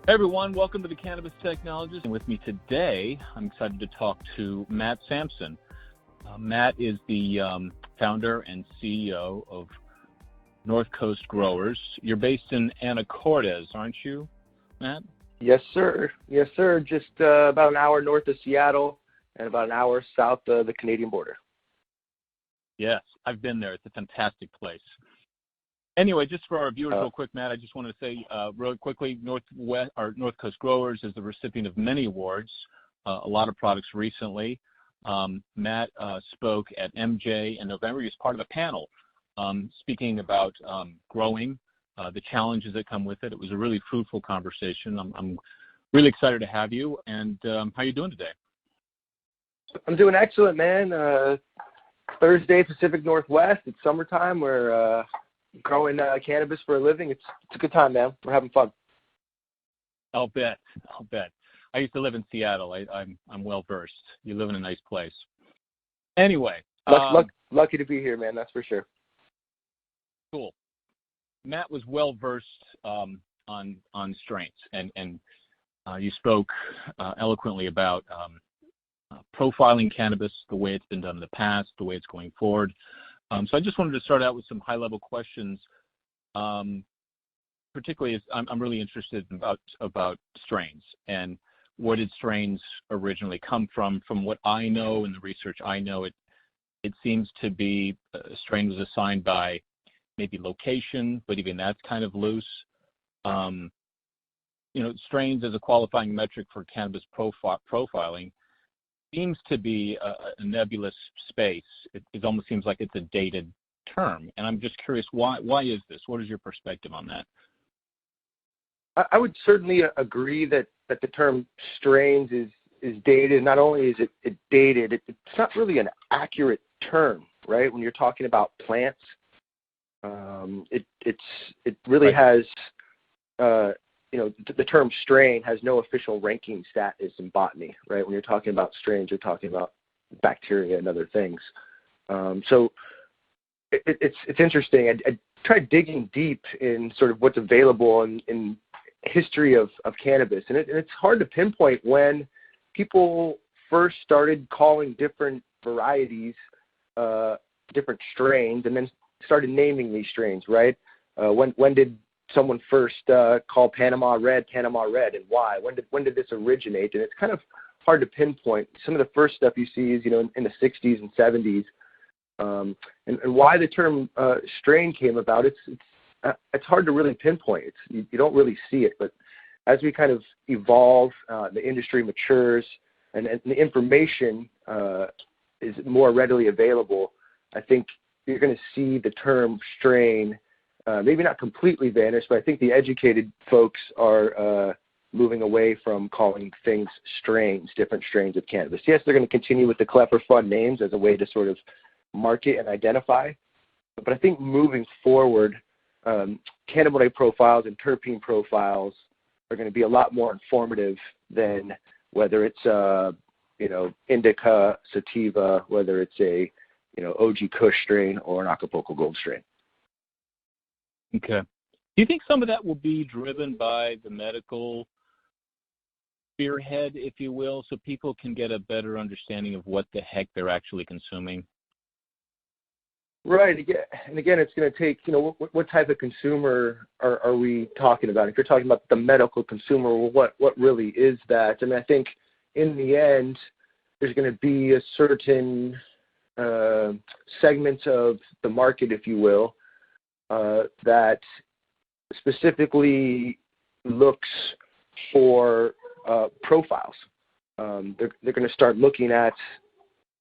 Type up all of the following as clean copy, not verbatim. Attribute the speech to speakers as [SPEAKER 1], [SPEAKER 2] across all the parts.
[SPEAKER 1] Hey everyone, welcome to the Cannabis Technologist. And with me today, I'm excited to talk to Matt Sampson. Matt is the founder and CEO of North Coast Growers. You're based in Anacortes, aren't you, Matt?
[SPEAKER 2] Yes, sir. Yes, sir. Just about an hour north of Seattle and about an hour south of the Canadian border.
[SPEAKER 1] Yes, I've been there. It's a fantastic place. Anyway, just for our viewers real quick, Matt, I just want to say real quickly, North Coast Growers is the recipient of many awards, a lot of products recently. Matt spoke at MJ in November. He was part of a panel speaking about growing, the challenges that come with it. It was a really fruitful conversation. I'm really excited to have you. And how are you doing today?
[SPEAKER 2] I'm doing excellent, man. Thursday, Pacific Northwest. It's summertime. We're growing cannabis for a living. It's a good time, man. We're having fun.
[SPEAKER 1] I'll bet. I used to live in Seattle. I'm well versed. You live in a nice place. Anyway,
[SPEAKER 2] lucky to be here, man. That's for sure.
[SPEAKER 1] Cool. Matt was well versed on strains, and you spoke eloquently about profiling cannabis, the way it's been done in the past, the way it's going forward. So I just wanted to start out with some high-level questions, particularly as I'm really interested about strains and where did strains originally come from. From what I know and the research I know, it seems to be a strain was assigned by maybe location, but even that's kind of loose. Strains as a qualifying metric for cannabis profiling seems to be a nebulous space. It almost seems like it's a dated term, and I'm just curious, why is this? What is your perspective on that?
[SPEAKER 2] I would certainly agree that the term strains is dated. Not only is it dated, it's not really an accurate term, right? When you're talking about plants, it really has. The term strain has no official ranking status in botany, right? When you're talking about strains, you're talking about bacteria and other things. So it's interesting. I tried digging deep in sort of what's available in history of cannabis, and it's hard to pinpoint when people first started calling different varieties different strains, and then started naming these strains, right? When did someone first call Panama Red, and why? When did this originate? And it's kind of hard to pinpoint. Some of the first stuff you see is, in the 60s and 70s. And why the term strain came about, it's hard to really pinpoint. You don't really see it. But as we kind of evolve, the industry matures, and the information is more readily available, I think you're going to see the term strain maybe not completely vanish, but I think the educated folks are moving away from calling things strains, different strains of cannabis. Yes, they're going to continue with the clever, fun names as a way to sort of market and identify. But I think moving forward, cannabinoid profiles and terpene profiles are going to be a lot more informative than whether it's indica, sativa, whether it's a OG Kush strain or an Acapulco Gold strain.
[SPEAKER 1] Okay. Do you think some of that will be driven by the medical spearhead, if you will, so people can get a better understanding of what the heck they're actually consuming?
[SPEAKER 2] Right. And again, it's going to take, what type of consumer are we talking about? If you're talking about the medical consumer, well, what really is that? I mean, I think in the end, there's going to be a certain segment of the market, if you will, that specifically looks for profiles. They're going to start looking at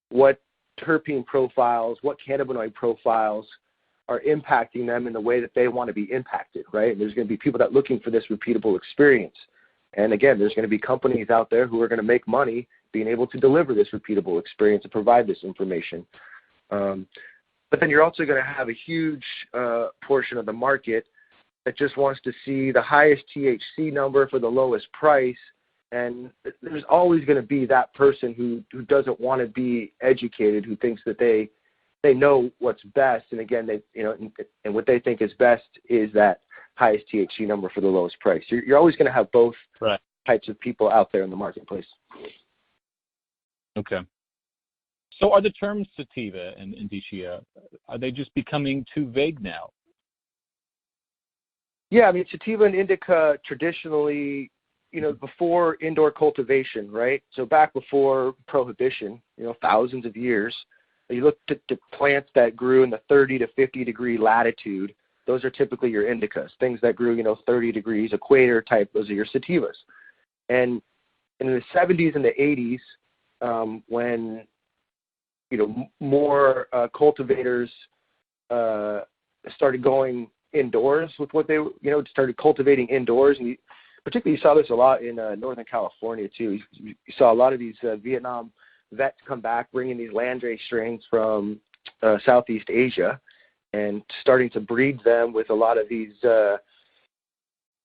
[SPEAKER 2] what terpene profiles, what cannabinoid profiles are impacting them in the way that they want to be impacted, right? And there's going to be people that are looking for this repeatable experience. And again, there's going to be companies out there who are going to make money being able to deliver this repeatable experience and provide this information. But then you're also going to have a huge portion of the market that just wants to see the highest THC number for the lowest price. And there's always going to be that person who doesn't want to be educated, who thinks that they know what's best. And again, and what they think is best is that highest THC number for the lowest price. You're always going to have both
[SPEAKER 1] Right.
[SPEAKER 2] types of people out there in the marketplace.
[SPEAKER 1] Okay. So are the terms sativa and indica, are they just becoming too vague now?
[SPEAKER 2] Yeah, I mean, sativa and indica traditionally, before indoor cultivation, right? So back before prohibition, thousands of years, you looked at the plants that grew in the 30 to 50 degree latitude. Those are typically your indicas. Things that grew, 30 degrees, equator type, those are your sativas. And in the 70s and the 80s, when more cultivators started going indoors with what they, started cultivating indoors, and particularly you saw this a lot in Northern California too. You saw a lot of these Vietnam vets come back bringing these landrace strains from Southeast Asia and starting to breed them with a lot of these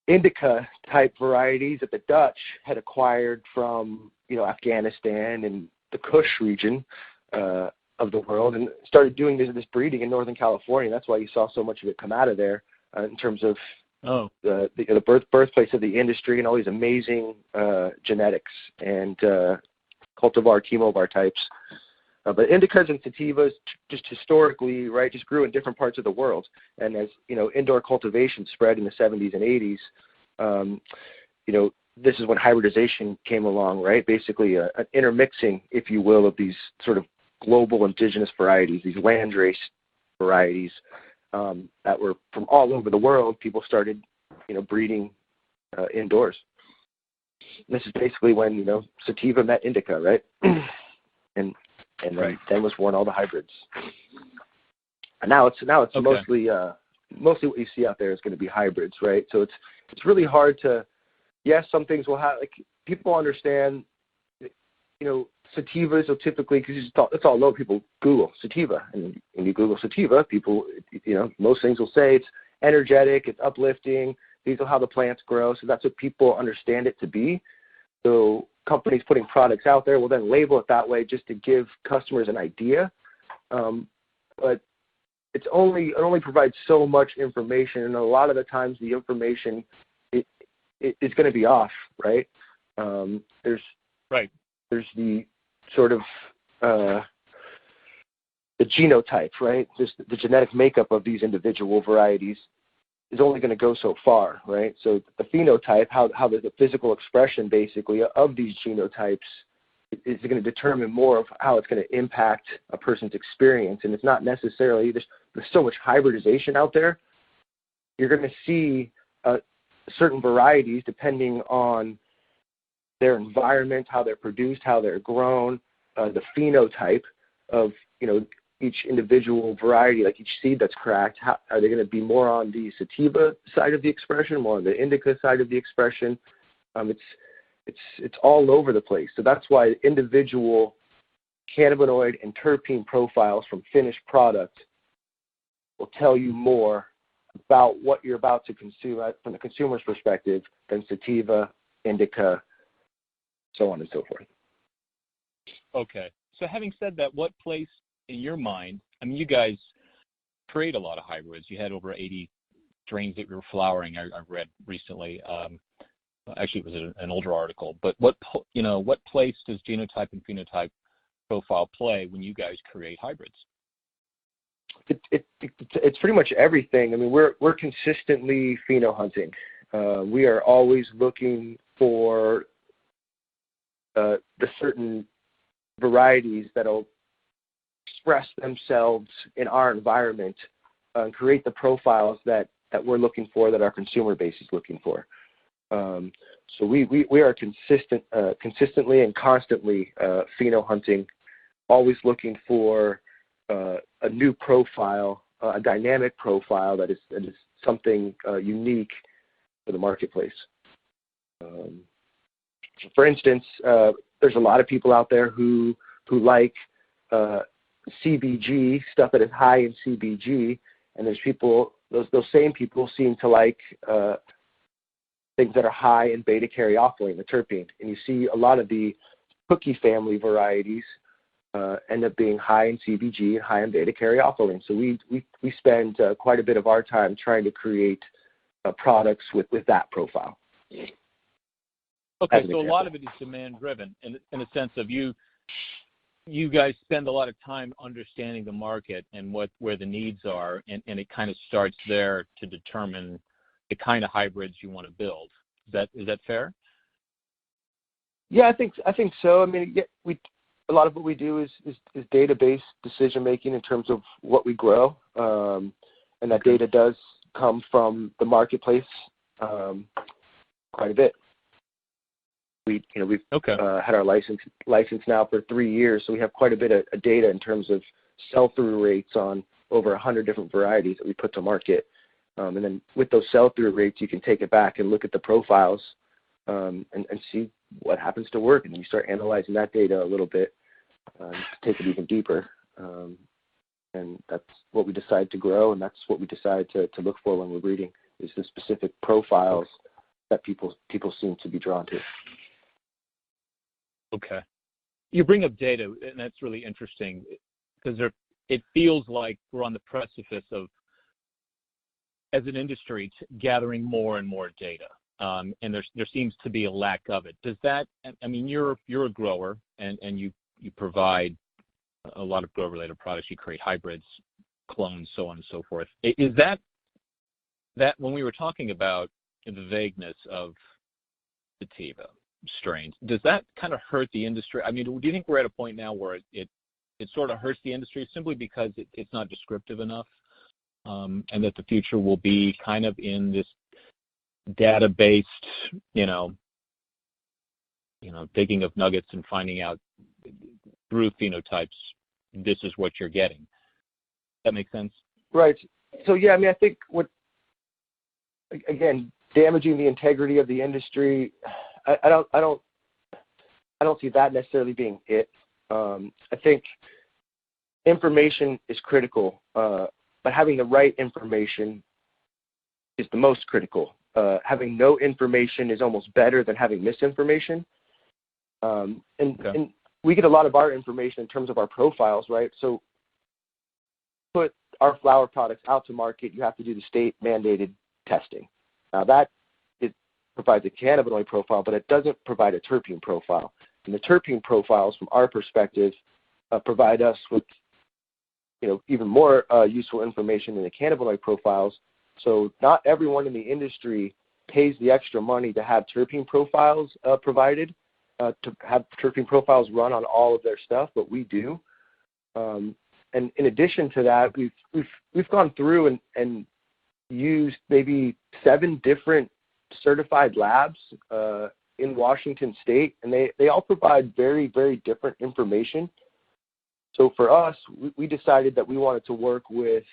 [SPEAKER 2] indica type varieties that the Dutch had acquired from Afghanistan and the Kush region of the world, and started doing this breeding in Northern California. That's why you saw so much of it come out of there in terms of the birthplace of the industry and all these amazing genetics and cultivar, chemovar types. But indicas and sativas just historically, right, just grew in different parts of the world. And as, indoor cultivation spread in the 70s and 80s, this is when hybridization came along, right? Basically an intermixing, if you will, of these sort of global indigenous varieties, these landrace varieties that were from all over the world. People started, breeding indoors. And this is basically when, sativa met indica, right? and
[SPEAKER 1] right.
[SPEAKER 2] then was born all the hybrids. And now it's
[SPEAKER 1] Okay.
[SPEAKER 2] mostly what you see out there is going to be hybrids, right? So it's really hard to, yes, some things will have, like, people understand, sativas will typically, because it's all low, people Google sativa, and when you Google sativa, people, most things will say it's energetic, it's uplifting, these are how the plants grow, so that's what people understand it to be. So companies putting products out there will then label it that way just to give customers an idea, but it only provides so much information, and a lot of the times the information is going to be off, right? There's the sort of the genotype, right? Just the genetic makeup of these individual varieties is only going to go so far, right? So the phenotype, how the physical expression basically of these genotypes is going to determine more of how it's going to impact a person's experience. And it's not necessarily, there's so much hybridization out there. You're going to see certain varieties depending on their environment, how they're produced, how they're grown, the phenotype of, each individual variety, like each seed that's cracked. How are they going to be more on the sativa side of the expression, more on the indica side of the expression? It's all over the place. So that's why individual cannabinoid and terpene profiles from finished product will tell you more about what you're about to consume from the consumer's perspective than sativa, indica, so on and so forth.
[SPEAKER 1] Okay. So having said that, what place in your mind, I mean, you guys create a lot of hybrids. You had over 80 strains that you were flowering, I read recently. Actually, it was an older article. But what place does genotype and phenotype profile play when you guys create hybrids?
[SPEAKER 2] It's pretty much everything. I mean, we're consistently pheno hunting. We are always looking for the certain varieties that'll express themselves in our environment and create the profiles that we're looking for, that our consumer base is looking for. So we are consistently and constantly pheno hunting, always looking for a new profile, a dynamic profile that is something unique for the marketplace. For instance, there's a lot of people out there who like CBG, stuff that is high in CBG, and there's people, those same people seem to like things that are high in beta-caryophyllene, the terpene. And you see a lot of the cookie family varieties end up being high in CBG and high in beta-caryophyllene. So we spend quite a bit of our time trying to create products with that profile.
[SPEAKER 1] Okay, so a lot of it is demand driven in a sense of you guys spend a lot of time understanding the market and where the needs are, and it kind of starts there to determine the kind of hybrids you want to build. Is that fair?
[SPEAKER 2] Yeah, I think so. I mean, a lot of what we do is data-based decision making in terms of what we grow, and that data does come from the marketplace quite a bit. We've had our license now for 3 years, so we have quite a bit of data in terms of sell-through rates on over 100 different varieties that we put to market. And then with those sell-through rates, you can take it back and look at the profiles and see what happens to work. And then you start analyzing that data a little bit to take it even deeper. And that's what we decide to grow, and that's what we decide to look for when we're breeding, is the specific profiles that people seem to be drawn to.
[SPEAKER 1] Okay. You bring up data, and that's really interesting because it feels like we're on the precipice of, as an industry, gathering more and more data, and there seems to be a lack of it. Does that? I mean, you're a grower, and you provide a lot of grower-related products. You create hybrids, clones, so on and so forth. Is that when we were talking about the vagueness of sativa strains, does that kind of hurt the industry? I mean, do you think we're at a point now where it sort of hurts the industry simply because it's not descriptive enough, and that the future will be kind of in this data-based, digging of nuggets and finding out through phenotypes, this is what you're getting? That makes sense? Right.
[SPEAKER 2] So yeah, I mean, I think damaging the integrity of the industry, I don't see that necessarily being it. I think information is critical, but having the right information is the most critical. Having no information is almost better than having misinformation. And we get a lot of our information in terms of our profiles, right? So put our flower products out to market, you have to do the state-mandated testing. Now that provides a cannabinoid profile, but it doesn't provide a terpene profile. And the terpene profiles, from our perspective, provide us with, even more useful information than the cannabinoid profiles. So not everyone in the industry pays the extra money to have terpene profiles provided, to have terpene profiles run on all of their stuff, but we do. And in addition to that, we've gone through and used maybe 7 different certified labs in Washington State, and they all provide very, very different information. So for us, we decided that we wanted to work with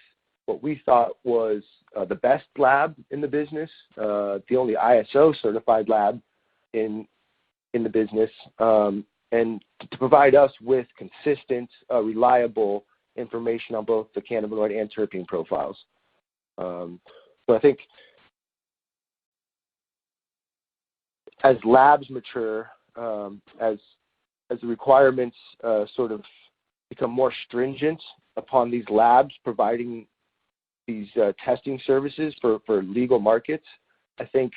[SPEAKER 2] what we thought was the best lab in the business, the only ISO certified lab in the business, and to provide us with consistent, reliable information on both the cannabinoid and terpene profiles. So I think as labs mature, as the requirements sort of become more stringent upon these labs providing these testing services for legal markets, I think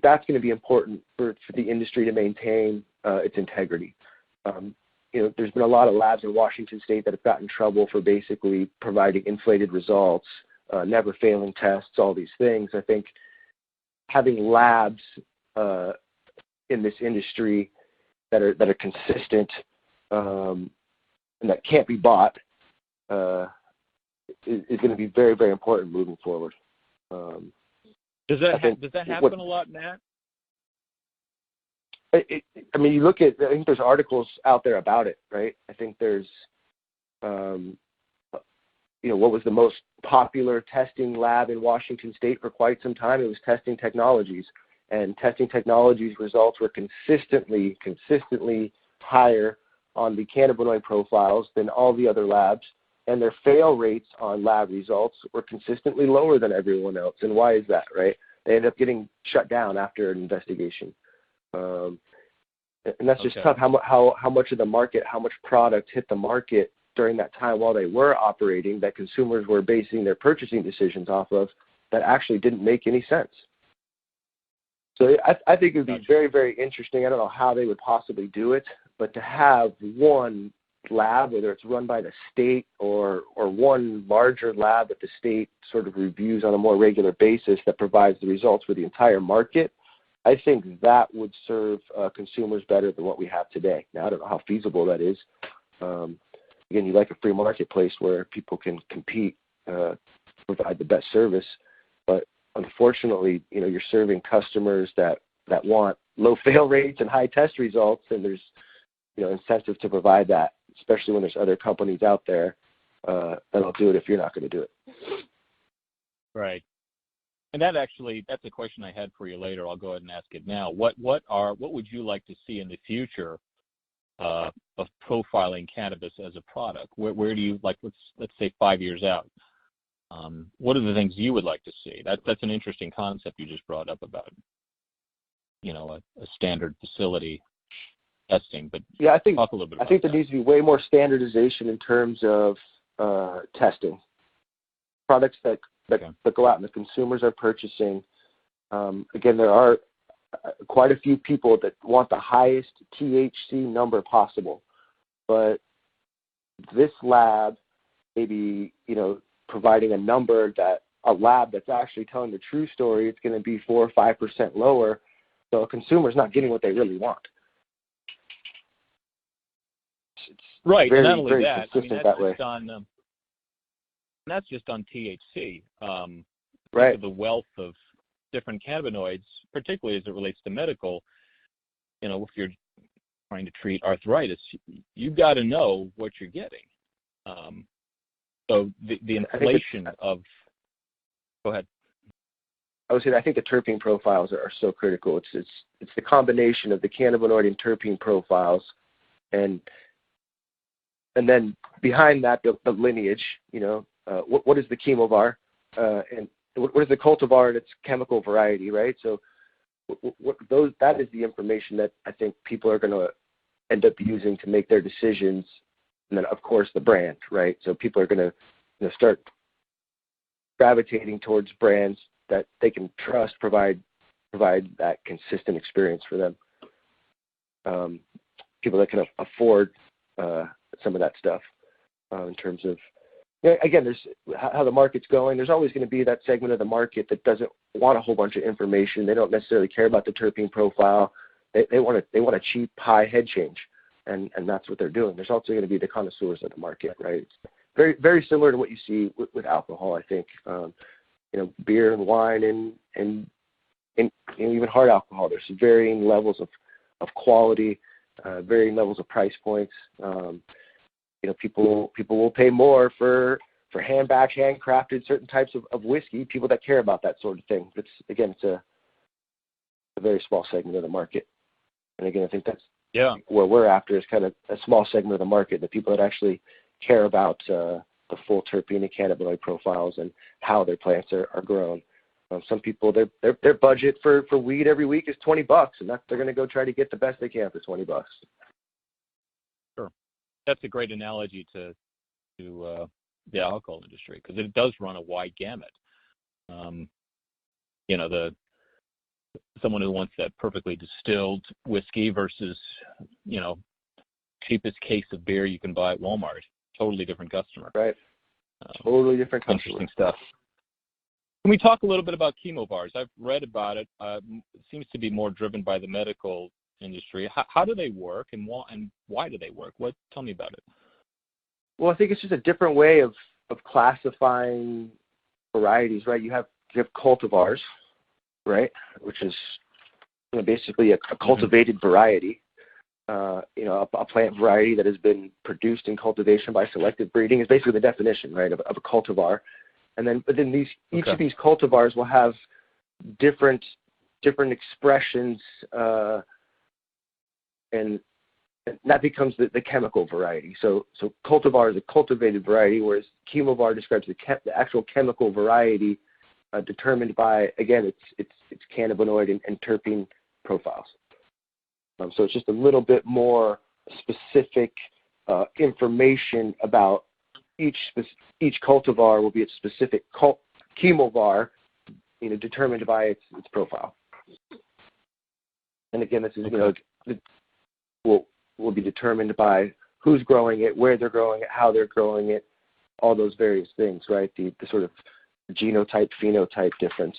[SPEAKER 2] that's going to be important for the industry to maintain its integrity. There's been a lot of labs in Washington State that have gotten in trouble for basically providing inflated results, never failing tests, all these things. I think having labs in this industry that are consistent and that can't be bought is going to be very, very important moving forward.
[SPEAKER 1] Does that happen a lot, Matt?
[SPEAKER 2] I mean, you look at, I think there's articles out there about it, right? I think there's, what was the most popular testing lab in Washington State for quite some time? It was Testing Technologies. And Testing Technologies results were consistently higher on the cannabinoid profiles than all the other labs. And their fail rates on lab results were consistently lower than everyone else. And why is that, right? They end up getting shut down after an investigation. And that's just tough. How much of the market, how much product hit the market during that time while they were operating that consumers were basing their purchasing decisions off of, that actually didn't make any sense. So I think it would be very, very interesting. I don't know how they would possibly do it, but to have one lab, whether it's run by the state or one larger lab that the state sort of reviews on a more regular basis that provides the results for the entire market, I think that would serve consumers better than what we have today. Now, I don't know how feasible that is. Again, you like a free marketplace where people can compete, provide the best service, but unfortunately, you're serving customers that want low fail rates and high test results, and there's incentive to provide that, especially when there's other companies out there that'll do it if you're not going to do it.
[SPEAKER 1] Right. And that's a question I had for you later. I'll go ahead and ask it now. What would you like to see in the future of profiling cannabis as a product? Where do you let's say 5 years out? What are the things you would like to see? That's an interesting concept you just brought up about a standard facility testing. But
[SPEAKER 2] yeah, I think
[SPEAKER 1] talk a little bit about
[SPEAKER 2] there needs to be way more standardization in terms of testing. Products that go out and the consumers are purchasing. Again, there are quite a few people that want the highest THC number possible, but this lab maybe providing a number that a lab that's actually telling the true story, it's going to be 4 or 5% lower, so a consumer's not getting what they really want. It's
[SPEAKER 1] right,
[SPEAKER 2] very,
[SPEAKER 1] and not only
[SPEAKER 2] very
[SPEAKER 1] that,
[SPEAKER 2] consistent that way.
[SPEAKER 1] That's just on THC.
[SPEAKER 2] Right.
[SPEAKER 1] The wealth of different cannabinoids, particularly as it relates to medical, if you're trying to treat arthritis, you've got to know what you're getting. So the inflation of – go ahead.
[SPEAKER 2] I would say that I think the terpene profiles are so critical. It's the combination of the cannabinoid and terpene profiles, and then behind that the lineage. What is the chemovar, and what is the cultivar and its chemical variety, right? So that is the information that I think people are going to end up using to make their decisions. And then, of course, the brand, right? So people are going to start gravitating towards brands that they can trust, provide that consistent experience for them. People that can afford some of that stuff in terms of, again, there's how the market's going. There's always going to be that segment of the market that doesn't want a whole bunch of information. They don't necessarily care about the terpene profile. They want a cheap, high head change. And that's what they're doing. There's also going to be the connoisseurs of the market, right? It's very, very similar to what you see with alcohol, I think. Beer and wine and even hard alcohol. There's varying levels of quality, varying levels of price points. People will pay more for handcrafted certain types of whiskey. People that care about that sort of thing. It's a very small segment of the market. And again, I think that's where we're after is kind of a small segment of the market, the people that actually care about the full terpene and cannabinoid profiles and how their plants are grown. Some people, their budget for weed every week is $20, and they're going to go try to get the best they can for $20.
[SPEAKER 1] Sure, that's a great analogy to the alcohol industry because it does run a wide gamut. Someone who wants that perfectly distilled whiskey versus, cheapest case of beer you can buy at Walmart. Totally different customer.
[SPEAKER 2] Right. Totally different customer.
[SPEAKER 1] Interesting stuff. Can we talk a little bit about chemovars? I've read about it. It seems to be more driven by the medical industry. How do they work, and why do they work? Tell me about it.
[SPEAKER 2] Well, I think it's just a different way of classifying varieties, right? You have cultivars, right, which is basically a cultivated variety, a plant variety that has been produced in cultivation by selective breeding is basically the definition, right, of a cultivar. But then each of these cultivars will have different expressions, and that becomes the chemical variety. So cultivar is a cultivated variety, whereas chemovar describes the actual chemical variety determined by, again, its cannabinoid and terpene profiles. So it's just a little bit more specific information about each cultivar will be a specific chemovar determined by its profile. And again, this is will be determined by who's growing it, where they're growing it, how they're growing it, all those various things, right? The sort of genotype, phenotype difference.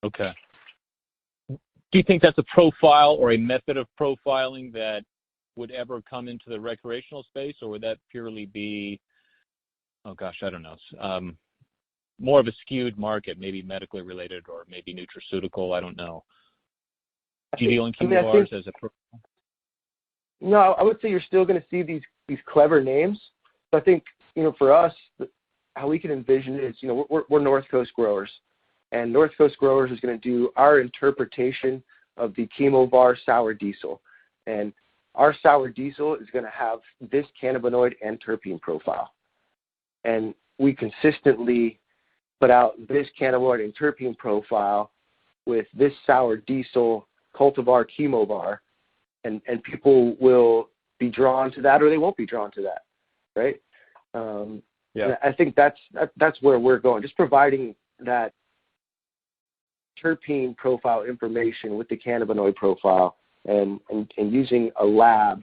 [SPEAKER 1] Okay. Do you think that's a profile or a method of profiling that would ever come into the recreational space, or would that purely be, I don't know, more of a skewed market, maybe medically related or maybe nutraceutical? I don't know. Do you deal in chemovars as a profile?
[SPEAKER 2] No, I would say you're still going to see these clever names. So I think, for us, how we can envision it is, we're North Coast growers, and North Coast growers is going to do our interpretation of the chemovar sour diesel. And our sour diesel is going to have this cannabinoid and terpene profile. And we consistently put out this cannabinoid and terpene profile with this sour diesel cultivar chemovar, and people will be drawn to that or they won't be drawn to that, right? I think that's where we're going, just providing that terpene profile information with the cannabinoid profile and using a lab,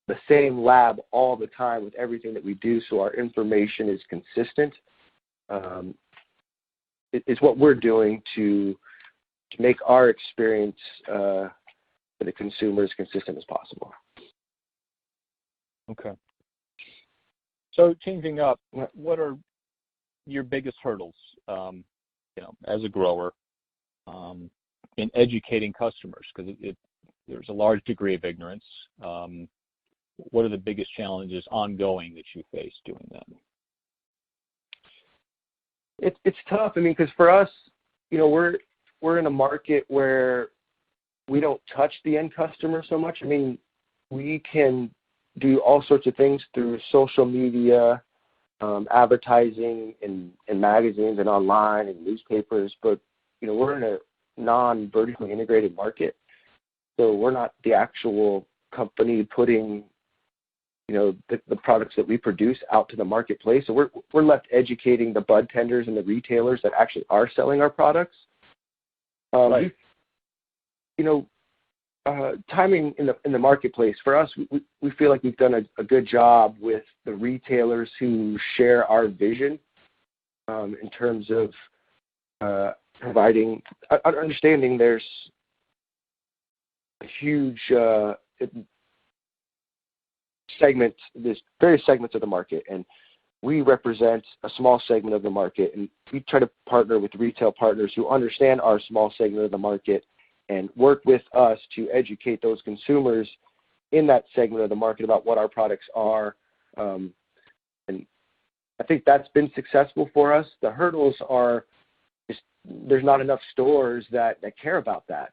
[SPEAKER 2] the same lab all the time with everything that we do, so our information is consistent. It's what we're doing to make our experience for the consumer as consistent as possible.
[SPEAKER 1] Okay. So changing up, what are your biggest hurdles, as a grower, in educating customers? Because there's a large degree of ignorance. What are the biggest challenges ongoing that you face doing that?
[SPEAKER 2] It's tough. Because for us, we're in a market where we don't touch the end customer so much. We can do all sorts of things through social media, advertising in magazines and online and newspapers, but we're in a non-vertically integrated market, so we're not the actual company putting the products that we produce out to the marketplace. So we're left educating the bud tenders and the retailers that actually are selling our products.
[SPEAKER 1] Right.
[SPEAKER 2] Timing in the marketplace for us, we feel like we've done a good job with the retailers who share our vision in terms of providing, understanding there's a huge segment, there's various segments of the market, and we represent a small segment of the market, and we try to partner with retail partners who understand our small segment of the market and work with us to educate those consumers in that segment of the market about what our products are. And I think that's been successful for us. The hurdles are just there's not enough stores that care about that.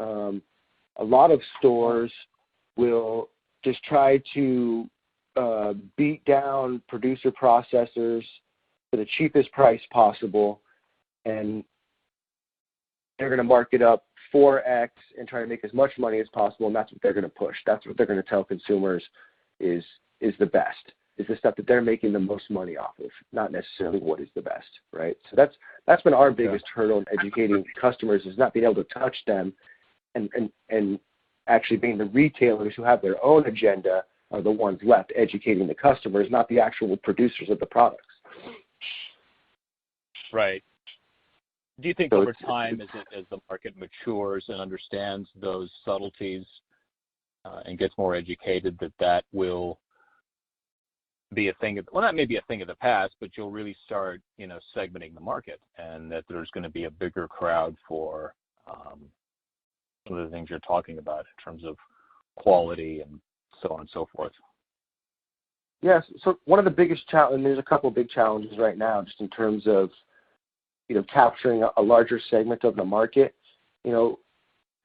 [SPEAKER 2] A lot of stores will just try to beat down producer processors for the cheapest price possible, and they're going to mark it up 4x and try to make as much money as possible, and that's what they're going to push. That's what they're going to tell consumers is the best, is the stuff that they're making the most money off of, not necessarily what is the best, right? So that's been our biggest hurdle in educating customers, is not being able to touch them, and actually being the retailers who have their own agenda are the ones left educating the customers, not the actual producers of the products.
[SPEAKER 1] Right. Do you think over time, as the market matures and understands those subtleties and gets more educated, that will be a thing of, well, not maybe a thing of the past, but you'll really start, segmenting the market, and that there's going to be a bigger crowd for some of the things you're talking about in terms of quality and so on and so forth?
[SPEAKER 2] Yes. So one of the biggest challenges, and there's a couple of big challenges right now, just in terms of, capturing a larger segment of the market.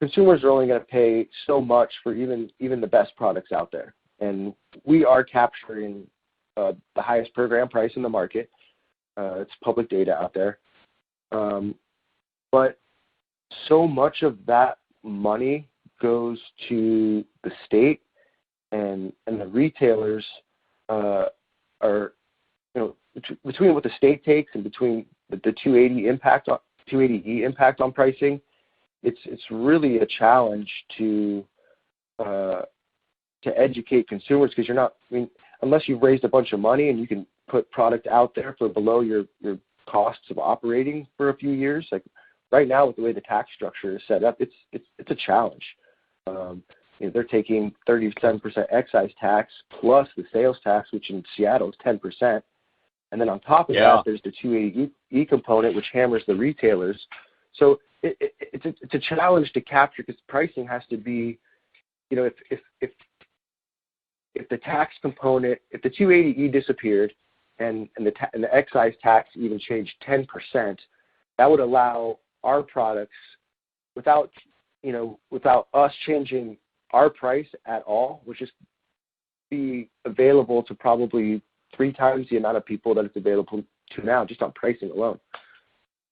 [SPEAKER 2] Consumers are only going to pay so much for even the best products out there. And we are capturing the highest per gram price in the market. It's public data out there. But so much of that money goes to the state, and the retailers are, between what the state takes and between the 280E impact on pricing, it's really a challenge to educate consumers, because you're not, I mean, unless you've raised a bunch of money and you can put product out there for below your costs of operating for a few years. Like right now, with the way the tax structure is set up, it's a challenge. They're taking 37% excise tax plus the sales tax, which in Seattle is 10%. And then on top of that, there's the 280E component, which hammers the retailers. So it's a challenge to capture, because pricing has to be, if the tax component, if the 280E disappeared and the excise tax even changed 10%, that would allow our products, without us changing our price at all, which is be available to probably 3 times the amount of people that it's available to now, just on pricing alone.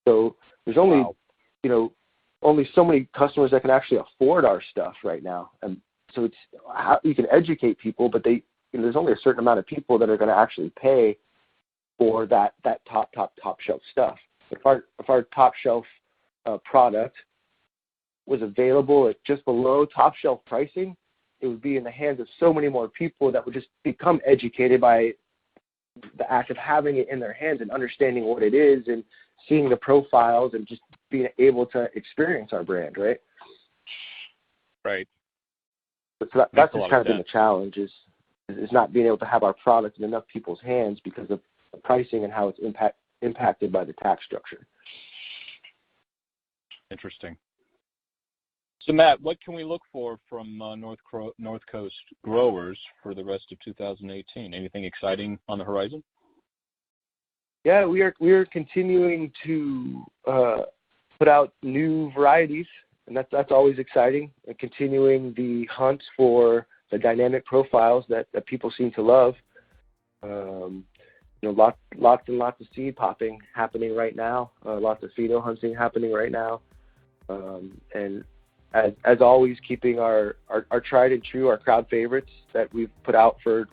[SPEAKER 2] So there's only so many customers that can actually afford our stuff right now, and so it's how you can educate people, but there's only a certain amount of people that are going to actually pay for that top shelf stuff. If our top shelf product was available at just below top shelf pricing, it would be in the hands of so many more people that would just become educated by the act of having it in their hands and understanding what it is and seeing the profiles and just being able to experience our brand, right?
[SPEAKER 1] Right.
[SPEAKER 2] So that's just kind of been the challenge, is not being able to have our product in enough people's hands because of the pricing and how it's impacted by the tax structure.
[SPEAKER 1] Interesting. So, Matt, what can we look for from North Coast growers for the rest of 2018? Anything exciting on the horizon?
[SPEAKER 2] Yeah, we are continuing to put out new varieties, and that's always exciting. And continuing the hunt for the dynamic profiles that people seem to love. Lots and lots of seed popping happening right now. Lots of pheno hunting happening right now, and as always, keeping our tried and true, our crowd favorites that we've put out for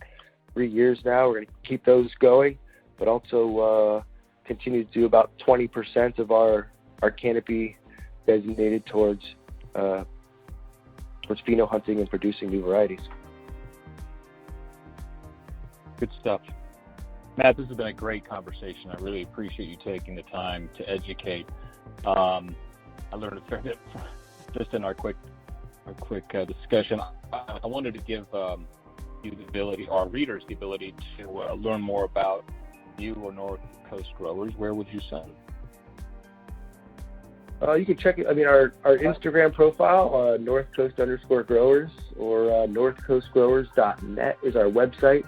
[SPEAKER 2] 3 years now. We're going to keep those going, but also continue to do about 20% of our canopy designated towards pheno hunting and producing new varieties.
[SPEAKER 1] Good stuff. Matt, this has been a great conversation. I really appreciate you taking the time to educate. I learned a fair bit just in our quick discussion. I wanted to give you the ability, our readers, the ability to learn more about you or North Coast growers. Where would you send?
[SPEAKER 2] You can check it. I mean, our Instagram profile, northcoast_growers, or northcoastgrowers.net is our website.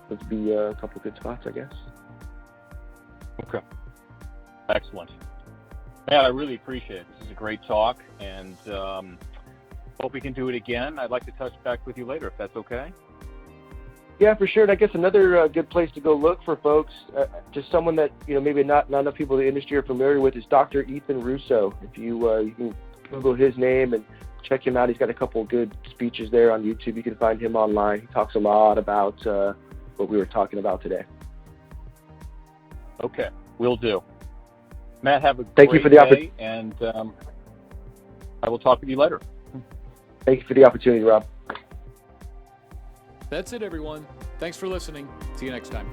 [SPEAKER 2] Those would be a couple of good spots, I guess.
[SPEAKER 1] Okay. Excellent. Matt, I really appreciate it. This is a great talk, and hope we can do it again. I'd like to touch back with you later, if that's okay.
[SPEAKER 2] Yeah, for sure. And I guess another good place to go look for folks, just someone that maybe not enough people in the industry are familiar with, is Dr. Ethan Russo. If you can Google his name and check him out. He's got a couple of good speeches there on YouTube. You can find him online. He talks a lot about what we were talking about today.
[SPEAKER 1] Okay, will do. Matt, have a
[SPEAKER 2] Thank
[SPEAKER 1] great
[SPEAKER 2] you for the
[SPEAKER 1] day, and I will talk with you later.
[SPEAKER 2] Thank you for the opportunity, Rob.
[SPEAKER 3] That's it, everyone. Thanks for listening. See you next time.